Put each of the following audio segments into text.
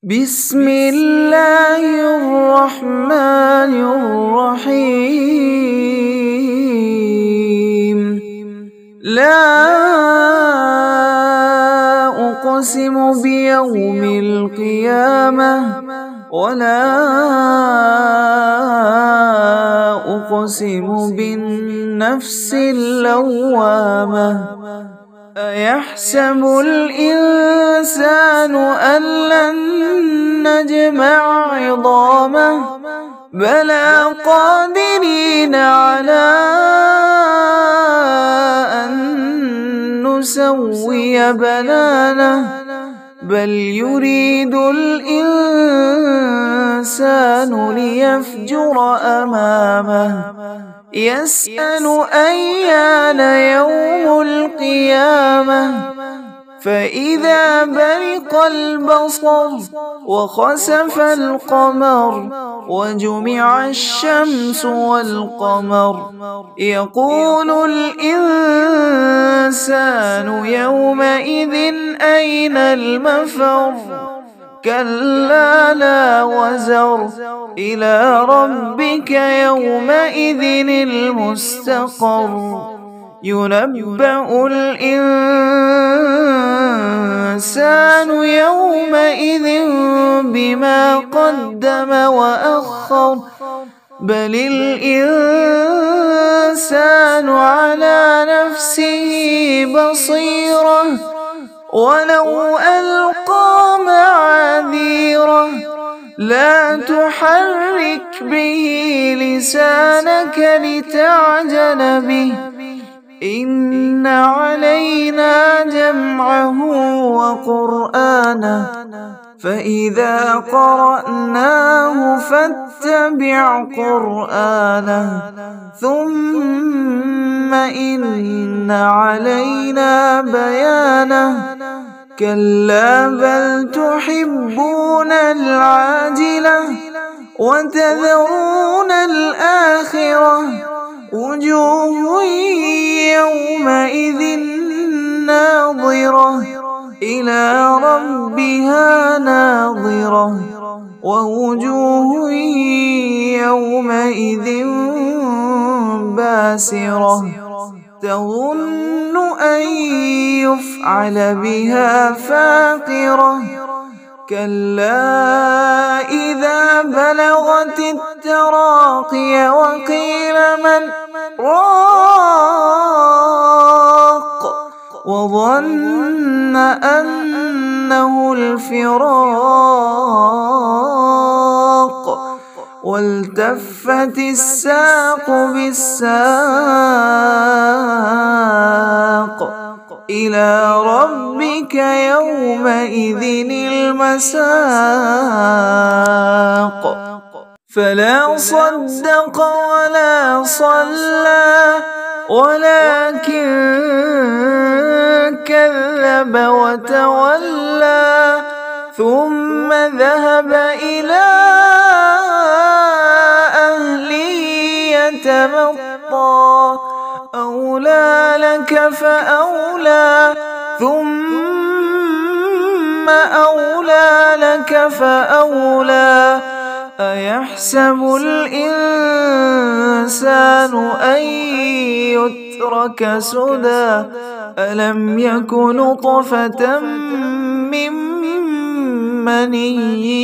بسم الله الرحمن الرحيم. لا أقسم بيوم القيامة ولا أقسم بالنفس اللوامة. أيحسب الإنسان أن لن نجمع عظامه بلى قادرين على أن نسوي بنانه بل يريد الإنسان ليفجر أمامه يسأل أيان يوم القيامة فإذا برق البصر وخسف القمر وجمع الشمس والقمر يقول الإنسان يومئذ أين المفر كلا لا وزر إلى ربك يومئذ المستقر ينبأ الإنسان يومئذ بما قدم وأخر بل الإنسان على نفسه بصيرة ولو ألقى معاذيره لا تحرك به لسانك لتعجل به إن علينا جمعه وقرآنه فإذا قرأناه فاتبع قرآنه ثم إن علينا بيانه كلا بل تحبون العاجلة وتذرون الآخرة وجوه يومئذ ناظرة إلى ربها ناظرة ووجوه يومئذ باسرة تظن أن يفعل بها فاقرة كلا إذا بلغت التراقي وقيل من راق وظن أنه الفراق والتفت الساق بالساق إلى ربك يومئذ المساق فلا صدق ولا صلى ولكن كذب وتولى ثم ذهب إلى أهله يتمطى أولى لك فأولى ثم أولى لك فأولى أيحسب الإنسان أن يترك سدى ألم يك نطفة من مني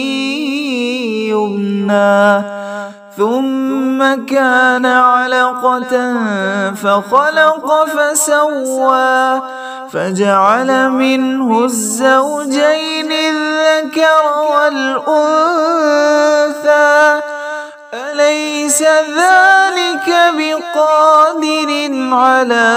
يمنى ثم كان علقة فخلق فسوى فجعل منه الزوجين الذكر والأنثى أليس ذلك بقادر على